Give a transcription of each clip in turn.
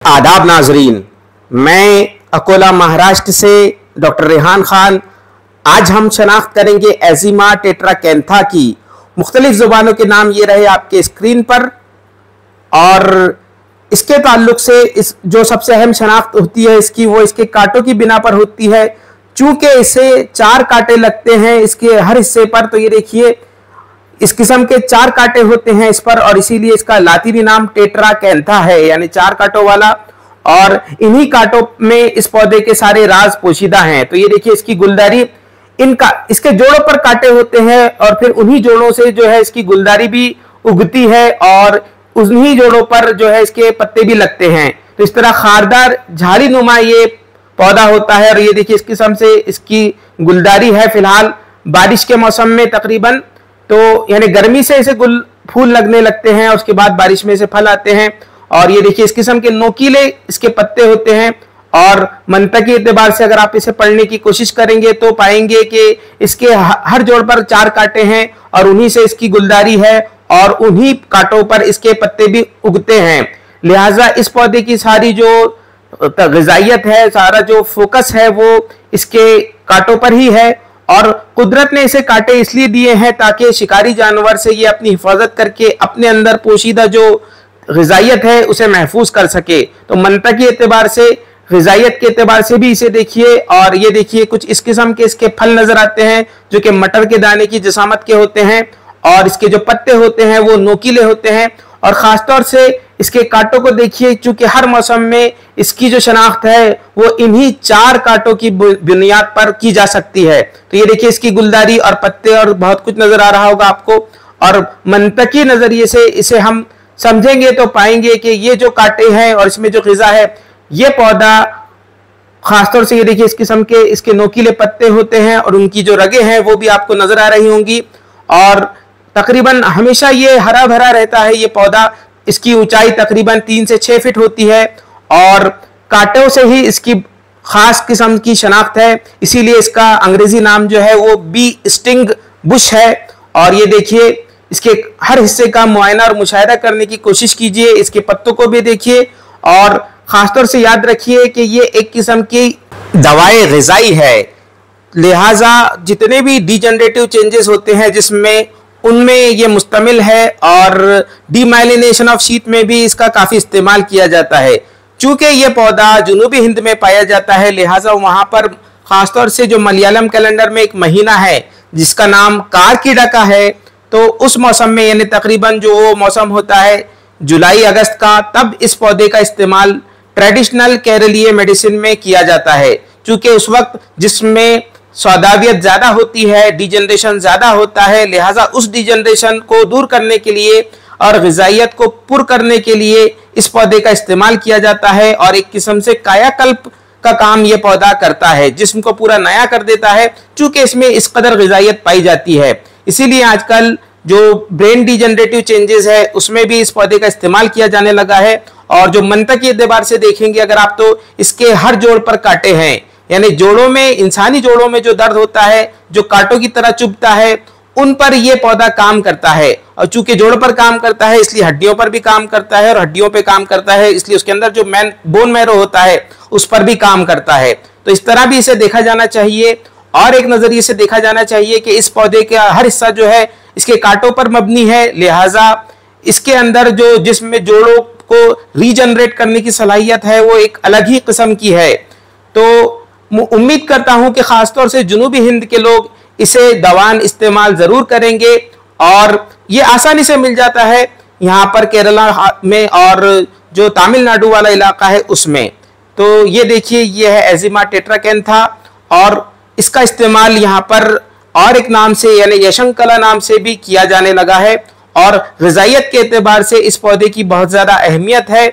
आदाब नाजरीन, मैं अकोला महाराष्ट्र से डॉक्टर रेहान खान। आज हम शनाख्त करेंगे एजिमा टेट्राकैंथा की। मुख्तलिफ ज़ुबानों के नाम ये रहे आपके स्क्रीन पर, और इसके ताल्लुक से इस जो सबसे अहम शनाख्त होती है इसकी, वो इसके कांटों की बिना पर होती है। चूंकि इसे 4 कांटे लगते हैं इसके हर हिस्से पर, तो ये देखिए इस किस्म के 4 कांटे होते हैं इस पर, और इसीलिए इसका लातीनी नाम टेट्राकैंथा है, यानी 4 कांटों वाला। और इन्हीं कांटों में इस पौधे के सारे राज पोशीदा हैं। तो ये देखिए इसकी गुलदारी, इनका इसके जोड़ों पर कांटे होते हैं, और फिर उन्हीं जोड़ों से जो है इसकी गुलदारी भी उगती है, और उन्हीं जोड़ों पर जो है इसके पत्ते भी लगते हैं। तो इस तरह खारदार झाड़ी नुमा ये पौधा होता है। और ये देखिए इस किस्म से इसकी गुलदारी है। फिलहाल बारिश के मौसम में तकरीबन, तो यानी गर्मी से इसे फूल लगने लगते हैं, और उसके बाद बारिश में से फल आते हैं। और ये देखिए इस किस्म के नोकीले इसके पत्ते होते हैं, और मंतकी एतबार से अगर आप इसे पढ़ने की कोशिश करेंगे तो पाएंगे कि इसके हर जोड़ पर 4 कांटे हैं, और उन्हीं से इसकी गुलदारी है, और उन्हीं कांटों पर इसके पत्ते भी उगते हैं। लिहाजा इस पौधे की सारी जो ग़िज़ाइयत है, सारा जो फोकस है, वो इसके कांटों पर ही है। और कुदरत ने इसे कांटे इसलिए दिए हैं ताकि शिकारी जानवर से ये अपनी हिफाजत करके अपने अंदर पोशीदा जो ग़िज़ाइयत है उसे महफूज कर सके। तो मंतकी एतबार से, ग़िज़ाइयत के एतबार से भी इसे देखिए। और ये देखिए कुछ इस किस्म के इसके फल नजर आते हैं जो कि मटर के दाने की जिसामत के होते हैं, और इसके जो पत्ते होते हैं वो नोकीले होते हैं। और खासतौर से इसके कांटों को देखिए, चूंकि हर मौसम में इसकी जो शनाख्त है वो इन्हीं 4 कांटों की बुनियाद पर की जा सकती है। तो ये देखिए इसकी गुलदारी और पत्ते और बहुत कुछ नजर आ रहा होगा आपको। और मंतकी नजरिए से इसे हम समझेंगे तो पाएंगे कि ये जो कांटे हैं और इसमें जो ग़िज़ा है, ये पौधा खासतौर से ये देखिए इस किस्म के इसके नोकीले पत्ते होते हैं, और उनकी जो रगें हैं वो भी आपको नजर आ रही होंगी। और तकरीबन हमेशा ये हरा भरा रहता है ये पौधा। इसकी ऊंचाई तकरीबन 3 से 6 फीट होती है, और कांटों से ही इसकी खास किस्म की शनाख्त है। इसीलिए इसका अंग्रेजी नाम जो है वो बी स्टिंग बुश है। और ये देखिए इसके हर हिस्से का मुआयना और मुशाहिदा करने की कोशिश कीजिए। इसके पत्तों को भी देखिए, और खासतौर से याद रखिए कि ये एक किस्म की दवाए ग़िज़ाई है। लिहाजा जितने भी डिजनरेटिव चेंजेस होते हैं जिसमें, उनमें ये मुस्तमिल है। और डीमाइलिनेशन ऑफ शीत में भी इसका काफ़ी इस्तेमाल किया जाता है। चूँकि ये पौधा जनूबी हिंद में पाया जाता है, लिहाजा वहाँ पर ख़ासतौर से जो मलयालम कैलेंडर में एक महीना है जिसका नाम कारकीड़ा का है, तो उस मौसम में, यानी तकरीबन जो वो मौसम होता है जुलाई अगस्त का, तब इस पौधे का इस्तेमाल ट्रेडिशनल केरलीय मेडिसिन में किया जाता है। चूँकि उस वक्त जिसमें सौदावियत ज़्यादा होती है, डिजनरेशन ज़्यादा होता है, लिहाजा उस डिजनरेशन को दूर करने के लिए और ग़िज़ाइयत को पुर करने के लिए इस पौधे का इस्तेमाल किया जाता है। और एक किस्म से कायाकल्प का काम ये पौधा करता है, जिस्म को पूरा नया कर देता है, चूँकि इसमें इस कदर ग़िज़ाइयत पाई जाती है। इसीलिए आजकल जो ब्रेन डिजनरेटिव चेंजेस है उसमें भी इस पौधे का इस्तेमाल किया जाने लगा है। और जो मंतकी एतबार से देखेंगे अगर आप, तो इसके हर जोड़ पर कांटे हैं, यानी जोड़ों में, इंसानी जोड़ों में जो दर्द होता है, जो कांटों की तरह चुभता है, उन पर यह पौधा काम करता है। और चूंकि जोड़ों पर काम करता है इसलिए हड्डियों पर भी काम करता है, और हड्डियों पे काम करता है इसलिए उसके अंदर जो बोन मैरो होता है उस पर भी काम करता है। तो इस तरह भी इसे देखा जाना चाहिए। और एक नजरिए से देखा जाना चाहिए कि इस पौधे का हर हिस्सा जो है इसके कांटों पर मबनी है, लिहाजा इसके अंदर जो जिस्म में जोड़ों को रीजनरेट करने की सलाहियत है वो एक अलग ही किस्म की है। तो उम्मीद करता हूं कि खासतौर से जनूबी हिंद के लोग इसे दवान इस्तेमाल जरूर करेंगे, और ये आसानी से मिल जाता है यहाँ पर केरला में और जो तमिलनाडु वाला इलाका है उसमें। तो ये देखिए ये है एजिमा टेट्राकैंथा, और इसका इस्तेमाल यहाँ पर और एक नाम से, यानी यशंकला नाम से भी किया जाने लगा है। और ग़िज़ाइयत के एतबार से इस पौधे की बहुत ज़्यादा अहमियत है,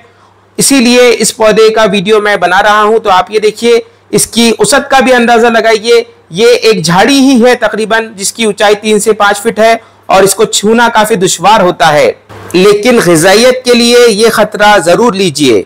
इसीलिए इस पौधे का वीडियो मैं बना रहा हूँ। तो आप ये देखिए इसकी उसत का भी अंदाज़ा लगाइए। ये एक झाड़ी ही है तकरीबन, जिसकी ऊंचाई 3 से 5 फीट है, और इसको छूना काफ़ी दुश्वार होता है, लेकिन ग़िज़ाइयत के लिए ये ख़तरा ज़रूर लीजिए।